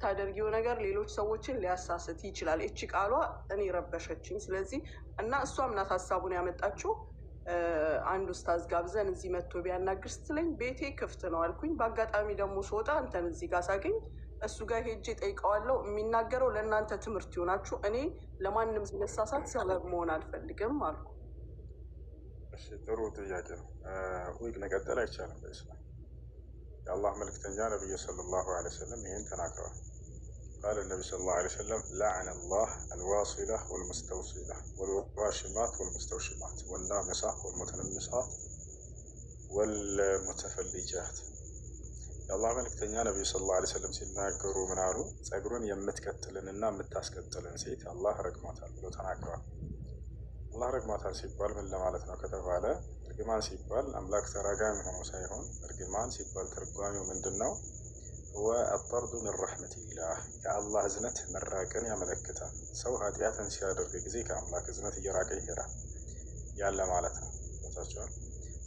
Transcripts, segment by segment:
የምታደርጊው ነገር ሌሎች ሰዎችን ሊያሳስት ይችላል። እቺ ቃሏ እኔ ረበሸችኝ። ስለዚህ እና እሷም ናት ሀሳቡን ያመጣችው። አንድ ኡስታዝ ጋብዘን እዚህ መጥቶ ቢያናግር ስትለኝ ቤቴ ክፍት ነው አልኩኝ። በአጋጣሚ ደግሞ ስወጣ አንተን እዚህ ጋር ሳገኝ እሱ ጋር ሄጄ ጠይቀዋለሁ። የሚናገረው ለእናንተ ትምህርት ይሆናችሁ፣ እኔ ለማንም መሳሳት ሰበብ መሆን አልፈልግም አልኩ። እሺ ጥሩ ጥያቄ ነው። ወይ መቀጠል አይቻልም በኢስላም። የአላህ መልእክተኛ ነብዩ ሰለላሁ ዐለይሂ ወሰለም ይህን ተናግረዋል። قال النبي صلى الله عليه وسلم لعن الله الواصلة والمستوصلة والواشمات والمستوشمات والنامصة والمتنمصات والمتفلجات. የአላህ መልእክተኛ ነብዩ ሰለላሁ ዐለይሂ ወሰለም ሲናገሩ ምን አሉ? ጸጉሩን የምትከትልንና የምታስከትልን ሴት አላህ ረግሟታል ብሎ ተናግረዋል። አላህ ረግሟታል ሲባል ምን ለማለት ነው ከተባለ እርግማን ሲባል አምላክ ተራጋሚ ሆኖ ሳይሆን እርግማን ሲባል ትርጓሜው ምንድን ነው? ወአጠርዱ ሚን ረሕመቲላህ ከአላህ እዝነት መራቅን ያመለክታል። ሰው ኃጢአትን ሲያደርግ ጊዜ ከአምላክ እዝነት እየራቀ ይሄዳል ያለ ማለት ነው። ቦታቸዋል።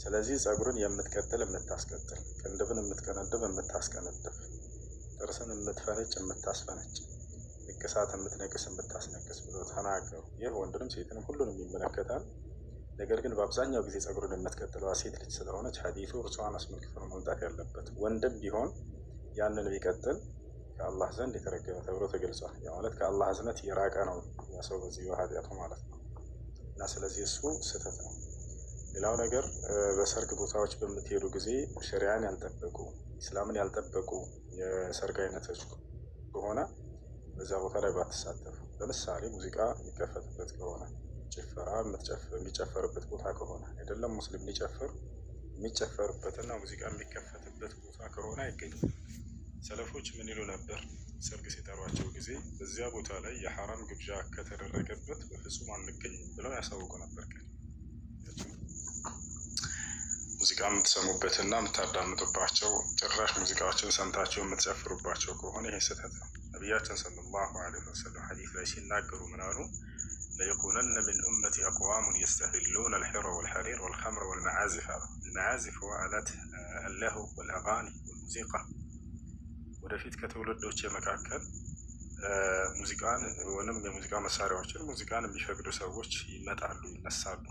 ስለዚህ ጸጉርን የምትቀጥል የምታስቀጥል፣ ቅንድብን የምትቀነድብ የምታስቀነድብ፣ ጥርስን የምትፈነጭ የምታስፈነጭ፣ ንቅሳት የምትነቅስ የምታስነቅስ ብሎ ተናገሩ። ይህ ወንድንም ሴትንም ሁሉንም ይመለከታል። ነገር ግን በአብዛኛው ጊዜ ጸጉርን የምትቀጥለዋ ሴት ልጅ ስለሆነች ሐዲሱ እርሷን አስመልክቶ ነው መምጣት ያለበት። ወንድም ቢሆን ያንን ቢቀጥል ከአላህ ዘንድ የተረገመ ተብሎ ተገልጿል። ያ ማለት ከአላህ እዝነት የራቀ ነው ያ ሰው በዚህ ኃጢአቱ ማለት ነው። እና ስለዚህ እሱ ስህተት ነው። ሌላው ነገር በሰርግ ቦታዎች በምትሄዱ ጊዜ ሸሪዓን ያልጠበቁ ኢስላምን ያልጠበቁ የሰርግ አይነቶች ከሆነ በዛ ቦታ ላይ ባትሳተፉ። ለምሳሌ ሙዚቃ የሚከፈትበት ከሆነ ጭፈራ የሚጨፈርበት ቦታ ከሆነ አይደለም ሙስሊም ሊጨፍር የሚጨፈርበትና ሙዚቃ የሚከፈትበት ቦታ ከሆነ አይገኝም። ሰለፎች ምን ይሉ ነበር? ሰርግ ሲጠሯቸው ጊዜ በዚያ ቦታ ላይ የሐራም ግብዣ ከተደረገበት በፍጹም አንገኝም ብለው ያሳውቁ ነበር። ሙዚቃ የምትሰሙበትና የምታዳምጡባቸው ጭራሽ ሙዚቃዎችን ሰምታቸው የምትጨፍሩባቸው ከሆነ ይሄ ስህተት ነው። ነቢያችን ሰለላሁ ዐለይሂ ወሰለም ሐዲስ ላይ ሲናገሩ ምን አሉ? ለየኩነነ ሚን ኡመቲ አቅዋሙን የስተሂሉነ አልሒረ ወልሐሪር ወልኸምረ ወልመዓዚፍ አሉ። المعازف وآلات اللهو والأغاني والموسيقى ወደፊት ከትውልዶች መካከል ሙዚቃን ወይንም የሙዚቃ መሳሪያዎችን ሙዚቃን የሚፈቅዱ ሰዎች ይመጣሉ ይነሳሉ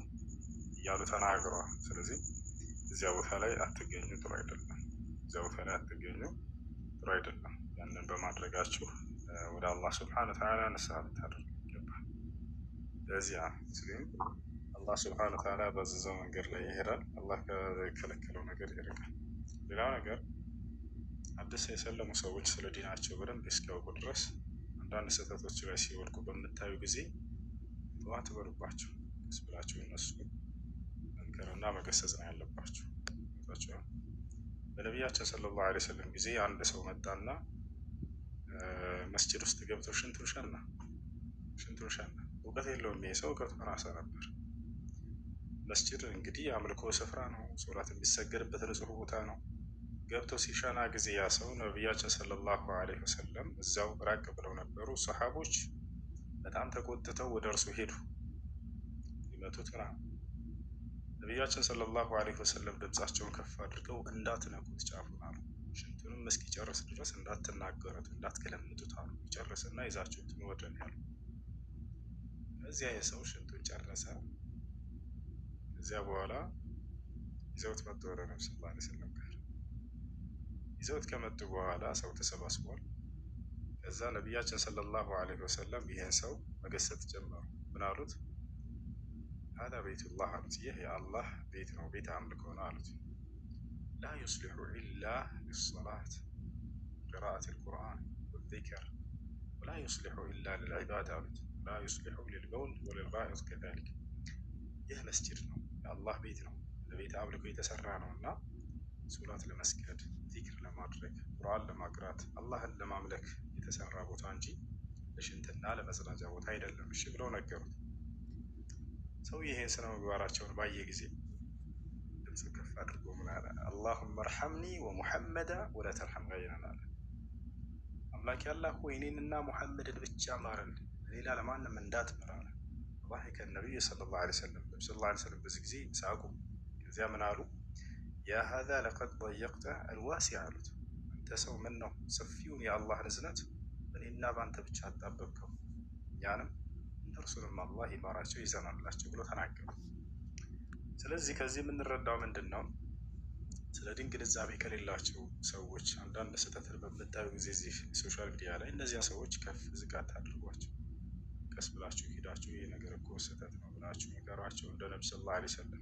እያሉ ተናግረዋል። ስለዚህ እዚያ ቦታ ላይ አትገኙ፣ ጥሩ አይደለም። እዚያ ቦታ ላይ አትገኙ፣ ጥሩ አይደለም። ያንን በማድረጋችሁ ወደ አላህ ሱብሓነሁ ወተዓላ ንስሐ ልታደርጉ ይገባል። ለዚያ ሙስሊም አላህ ሱብሓነሁ ወተዓላ ባዘዘው መንገድ ላይ ይሄዳል፣ አላህ ከከለከለው ነገር ይርቃል። ሌላው ነገር አዲስ የሰለሙ ሰዎች ስለ ዲናቸው በደንብ እስኪያውቁ ድረስ አንዳንድ ስህተቶች ላይ ሲወድቁ በምታዩ ጊዜ ተዋ ትበሉባቸው፣ ቀስ ብላችሁ እነሱ መንከርና መገሰጽ ነው ያለባቸው። በነቢያችን ሰለላሁ ዐለይሂ ወሰለም ጊዜ አንድ ሰው መጣና መስጂድ ውስጥ ገብቶ ሽንቱን ሸና። እውቀት የለውም ይሄ ሰው፣ እውቀቱን አሳ ነበር። መስጂድ እንግዲህ አምልኮ ስፍራ ነው፣ ሶላት የሚሰገድበት ንጹህ ቦታ ነው። ገብቶ ሲሸና ጊዜ ያ ሰው ነቢያችን ሰለላሁ ዐለይሂ ወሰለም እዛው ራቅ ብለው ነበሩ። ሰሓቦች በጣም ተቆጥተው ወደ እርሱ ሄዱ ሊመቱት ምናምን። ነቢያችን ሰለላሁ ዐለይሂ ወሰለም ድምፃቸውን ከፍ አድርገው እንዳትነኩት ጫፉን አሉ። ሽንቱንም እስኪጨርስ ድረስ እንዳትናገሩት እንዳትገለምጡት አሉ። ጨረሰና ይዛችሁት ወደን ያሉ። ከዚያ የሰው ሽንቱን ጨረሰ። ከዚያ በኋላ ይዘውት መጡ ወደ ነብዩ ሰለላሁ ዐለይሂ ወሰለም ጋር። ይዘውት ከመጡ በኋላ ሰው ተሰባስቧል። ከዛ ነቢያችን ሰለላሁ ዐለይሂ ወሰለም ይህን ሰው መገሰጥ ጀመሩ። ምን አሉት? ሀዛ ቤቱላህ አሉት። ይህ የአላህ ቤት ነው፣ ቤት አምልኮ ነው አሉት። ላ ዩስሊሑ ኢላ ሊሰላት ቂራአት ልቁርአን ወዚክር ወላ ዩስሊሑ ኢላ ልልዒባድ አሉት። ላ ዩስሊሑ ልልበውል ወልልጋኢጥ ከዛሊክ። ይህ መስጂድ ነው፣ የአላህ ቤት ነው፣ ለቤት አምልኮ የተሰራ ነው እና ሶላት ለመስገድ ዚክር ለማድረግ ቁርአን ለማቅራት አላህን ለማምለክ የተሰራ ቦታ እንጂ ለሽንትና ለመጸዳጃ ቦታ አይደለም። እሺ ብለው ነገሩት። ሰው ይሄን ስነ ምግባራቸውን ባየ ጊዜ ድምፅ ከፍ አድርጎ ምን አለ? አላሁመ እርሐምኒ ወሙሐመዳ ወላ ተርሐም ገይረና አለ። አምላክ ያላህ ሆይ እኔንና ሙሐመድን ብቻ ማረን፣ ሌላ ለማንም እንዳትምር አለ። ضحك النبي صلى الله عليه وسلم ነብዩ ሰለላሁ ዐለይሂ ወሰለም በዚህ ጊዜ ሳቁ። ከዚያ ምን አሉ? ያ ሀዛ ለቀድ ضየቅተ አልዋሲዕ አሉት። አንተ ሰው ምን ነው ሰፊውን የአላህን እዝነት በእኔና በአንተ ብቻ አጣበብከው፣ ያንም እነርሱንም አላህ ይማራቸው ይዘናላቸው ብሎ ተናገሩ። ስለዚህ ከዚህ የምንረዳው ምንድን ነው? ስለ ዲን ግንዛቤ ከሌላቸው ሰዎች አንዳንድ ስህተትን በምታዩ ጊዜ እዚህ ሶሻል ሚዲያ ላይ እነዚያ ሰዎች ከፍ ዝቅ አታድርጓቸው። ቀስ ብላችሁ ሄዳችሁ ይህ ነገር እኮ ስህተት ነው ብላችሁ ነገሯቸው። እንደ ነቢ ሰለላሁ ዐለይሂ ወሰለም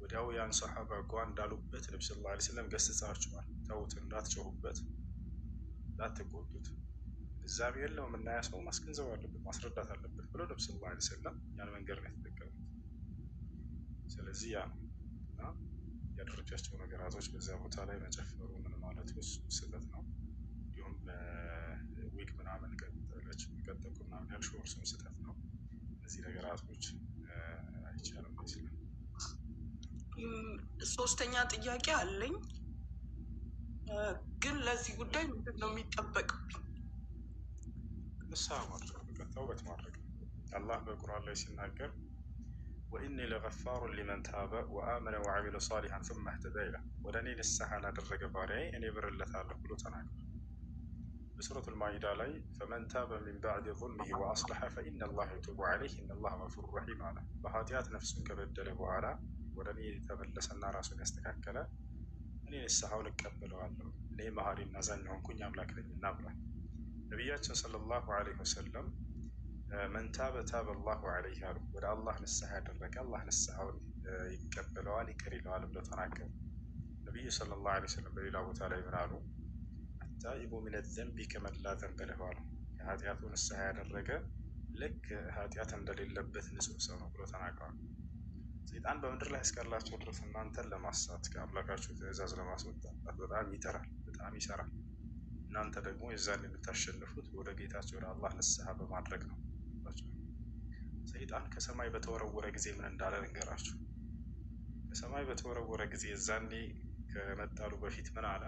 ወዲያው ያን ሰሓባ ጓ እንዳሉበት ነቢ ሰለላሁ ዐለይሂ ወሰለም ገስጻቸዋል። ተዉት፣ እንዳትጮሁበት፣ እንዳትቆጡት፣ ግንዛቤ የለውም እና ያ ሰው ማስገንዘብ አለበት፣ ማስረዳት አለበት ብለው ነቢ ሰለላሁ ዐለይሂ ወሰለም ያን መንገድ ነው የተጠቀሙት። ስለዚህ ያ ነው እና ያደረጃቸው ነገራቶች በዚያ ቦታ ላይ መጨፈሩ ምን ማለቱ ስህተት ነው። እንዲሁም ዊግ ምናምን ቀጠቁ ምናምን ያልሽው እርሱም ስህተት ነው። እነዚህ ነገራቶች አይቻልም ይችላል። ሶስተኛ ጥያቄ አለኝ፣ ግን ለዚህ ጉዳይ ምንድን ነው የሚጠበቅብኝ? ንስሐ ማድረግ፣ ተውበት ማድረግ። አላህ በቁርአን ላይ ሲናገር ወኢኒ ለገፋሩን ሊመን ታበ ወአመነ ወዐሚለ ሷሊሐን ሱመ እህተዳ ይላል። ወደ እኔ ንስሐ ላደረገ ባሪያዬ እኔ ምርለታለሁ ብሎ ተናግሯል። በሱረቱል ማኢዳ ላይ ፈመን ታበ ሚን ባዕድ ዙልሚሂ ወአስለሐ ፈኢነላህ የቱቡ ዐለይህ ኢነላህ ገፉሩን ረሒም አለ። በኃጢአት ነፍሱን ከበደለ በኋላ ወደ እኔ የተመለሰና ራሱን ያስተካከለ እኔ ንስሐውን እቀበለዋለሁ፣ እኔ መሐሪና አዛኝ ሆንኩኝ አምላክ ነኝና ብሏል። ነቢያችን ሰለላሁ ዐለይሂ ወሰለም መን ታበ ታበ አላሁ ዐለይህ አሉ። ወደ አላህ ንስሐ ያደረገ አላህ ንስሐውን ይቀበለዋል፣ ይቅር ይለዋል ብለው ተናገሩ። ነቢዩ ሰለላሁ ዐለይሂ ወሰለም በሌላ ቦታ ላይ ምን አሉ? አታኢቡ ሚነ ዘንቢ ከመን ላ ዘንበ ለሁ አሉ። ከኃጢአቱ ንስሐ ያደረገ ልክ ኃጢአት እንደሌለበት ንጹሕ ሰው ነው ብለው ተናግረዋል። ሰይጣን በምድር ላይ እስካላቸው ድረስ እናንተን ለማሳት ከአምላካችሁ ትእዛዝ ለማስወጣት በጣም ይጠራል፣ በጣም ይሰራል። እናንተ ደግሞ የዛን የምታሸንፉት ወደ ጌታቸው ወደ አላህ ንስሐ በማድረግ ነው። ሰይጣን ከሰማይ በተወረወረ ጊዜ ምን እንዳለ ልንገራችሁ። ከሰማይ በተወረወረ ጊዜ የዛኔ ከመጣሉ በፊት ምን አለ?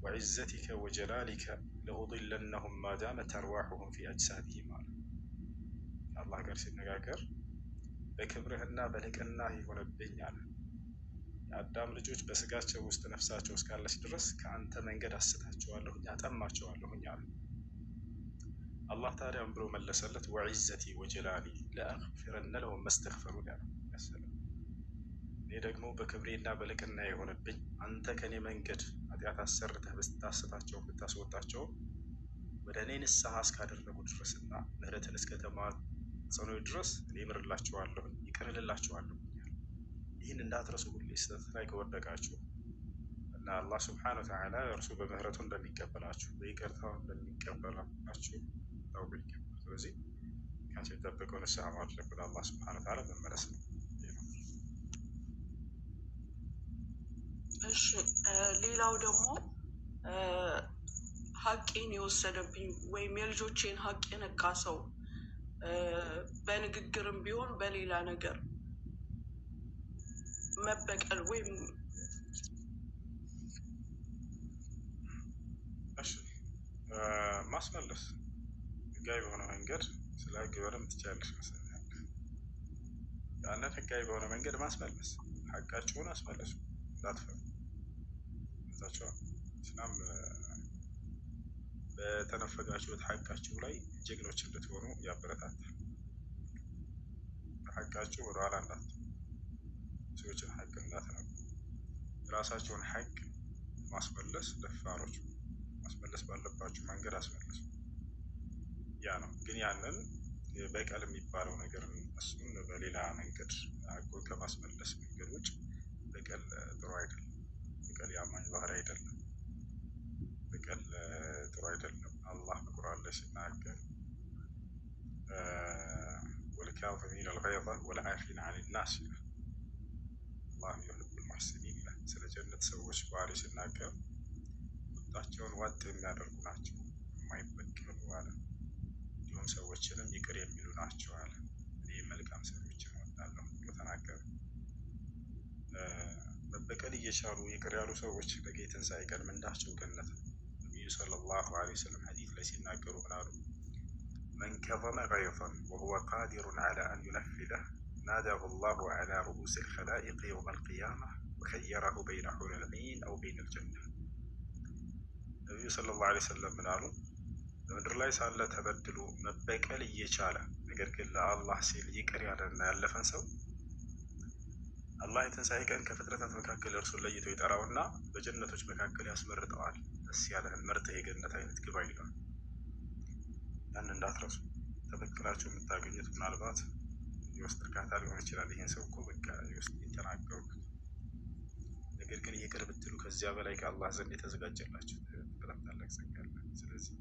ወዕዘቲከ ወጀላሊከ ለኡድለነሁም ማዳመት አርዋሑሁም ፊ አጅሳዲሂም አለ። ከአላህ ጋር ሲነጋገር በክብርህና በልቅናህ የሆነብኝ አለ፣ የአዳም ልጆች በስጋቸው ውስጥ ነፍሳቸው እስካለች ድረስ ከአንተ መንገድ አስታቸዋለሁኝ፣ አጠማቸዋለሁኝ አለ። አላህ ታዲያም ብሎ መለሰለት ወዕዘቲ ወጀላሊ ለአግፊረነ ለሁም መስተግፈሩን ያለ ያሰለም። እኔ ደግሞ በክብሬና በልቅና የሆነብኝ አንተ ከኔ መንገድ ኃጢአት አሰርተህ ብታስታቸው ብታስወጣቸው ወደ እኔ ንስሐ እስካደረጉ ድረስና ምህረትን እስከተማጸኑ ድረስ እኔ ምርላቸዋለሁ፣ ይቅር እልላቸዋለሁ። ይህን እንዳትረሱ ሁሌ ስህተት ላይ ከወደቃችሁ እና አላህ ስብሓነሁ ወተዓላ እርሱ በምህረቱ እንደሚቀበላችሁ በይቅርታው እንደሚቀበላችሁ ታውቁ ይገባል። ስለዚህ ከአንቺ የሚጠበቀው ንስሐ ማድረግ ወደ አላህ ስብሓነሁ ወተዓላ መመለስ ነው። እሺ፣ ሌላው ደግሞ ሀቄን የወሰደብኝ ወይም የልጆቼን ሀቅ የነካ ሰው በንግግርም ቢሆን በሌላ ነገር መበቀል ወይም ማስመለስ ህጋዊ በሆነ መንገድ ስለ ህግ በደንብ ትችያለሽ ይመስለኛል። ያንን ህጋዊ በሆነ መንገድ ማስመለስ፣ ሀቃችሁን አስመለሱ፣ እንዳትፈሩ። ታቸው እስላም በተነፈጋችሁት ሀቃችሁ ላይ ጀግኖች እንድትሆኑ ያበረታታል። ሀቃችሁ ወደ ኋላ እንዳትሉ፣ ሰዎችን ሀቅ እንዳትነኩ፣ የራሳቸውን ሀቅ ማስመለስ ደፋሮች ማስመለስ ባለባችሁ መንገድ አስመለሱ። ያ ነው። ግን ያንን በቀል የሚባለው ነገር እሱን በሌላ መንገድ ሀቁን ከማስመለስ መንገድ ውጭ በቀል ጥሩ አይደለም። በቀል የአማኝ ባህሪ አይደለም። በቀል ጥሩ አይደለም። አላህ በቁርአን ላይ ሲናገር ወልካዚሚነ አልገይዘ ወልዓፊነ ዐኒ ናስ ይላል። አላህ ዩሒቡል ሙሕሲኒን ይላል። ስለ ጀነት ሰዎች ባህሪ ሲናገር ቁጣቸውን ዋጥ የሚያደርጉ ናቸው፣ የማይበቀሉ አለ። እንዲሁም ሰዎችንም ይቅር የሚሉ ናቸው አለ። እኔ መልካም ሰዎችን እወዳለሁ ብሎ ተናገረ። መበቀል እየቻሉ ይቅር ያሉ ሰዎች ነገ ትንሣኤ ቀን ምንዳቸው ገነት ነው። ነቢዩ ሰለላሁ ዐለይሂ ወሰለም ሐዲስ ላይ ሲናገሩ ምን አሉ? መን ከዘመ ገይዘን ወሁወ ቃዲሩን ዐላ አን ዩነፊዘህ ናዳሁ ላሁ ዐላ ሩኡሲ ልኸላኢቅ የውመ ልቅያማ ወኸየረሁ በይነ ሑረል ዒን አው በይነ ልጀና። ነቢዩ ሰለላሁ ዐለይሂ ወሰለም ምን አሉ? በምድር ላይ ሳለ ተበድሎ መበቀል እየቻለ ነገር ግን ለአላህ ሲል ይቅር ያለና ያለፈን ሰው አላህ የትንሣኤ ቀን ከፍጥረታት መካከል እርሱን ለይቶ ይጠራውና በጀነቶች መካከል ያስመርጠዋል። ደስ ያለህን መርጠህ የገነት አይነት ግባ ይለዋል። ያን እንዳትረሱ። ተበክላችሁ የምታገኙት ምናልባት የውስጥ እርካታ ሊሆን ይችላል። ይህን ሰው እኮ በቃ የውስጥ የተናገሩት ነገር ግን ይቅር ብትሉ ከዚያ በላይ ከአላህ ዘንድ የተዘጋጀላችሁ በጣም ታላቅ ጸጋ አለ። ስለዚህ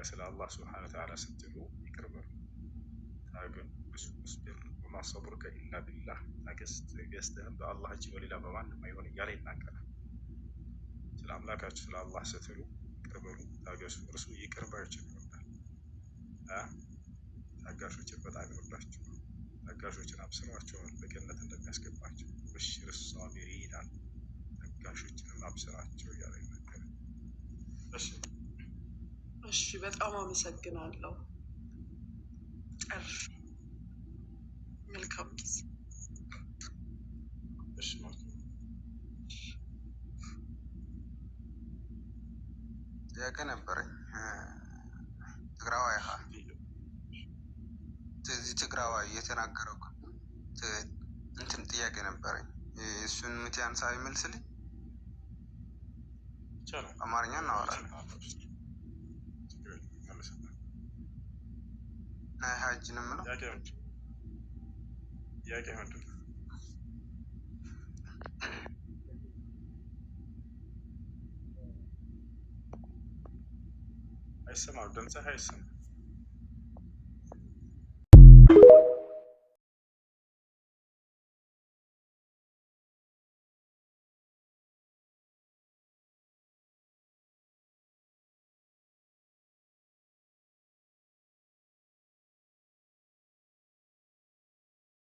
ስለ አላህ ስብሐነ ወተዓላ ስትሉ ይቅር በሉ፣ ታገኑ። እስቢር ወማ ሰብሩከ ኢላ ቢላህ፣ ትዕግስትህም በአላህ እንጂ በሌላ በማንም አይሆን እያለ ይናገራል። ስለ አምላካችሁ ስለ አላህ ስትሉ ይቅር በሉ፣ ታገሱ። እርሱ ይቅር ባዮችን ይወዳል። ታጋሾችን በጣም ይወዳቸው። ታጋሾችን አብስሯቸዋል በገነት እንደሚያስገባቸው። በሽር ሳቢሪን ይላል። ታጋሾችንም አብስራቸው እያለ ይናገራል። እሺ፣ በጣም አመሰግናለሁ። ጨርሽ። መልካም ጊዜ። እሺ፣ ጥያቄ ነበረኝ። ትግራዋይ እዚህ ትግራዋይ እየተናገረው እንትን ጥያቄ ነበረኝ። እሱን ምትያን ሳቢ መልስልኝ። አማርኛ እናወራለን። ናይ ሀጅ ነው የምለው። ጥያቄ ምንድን ነው? አይሰማም፣ ድምፅህ አይሰማም።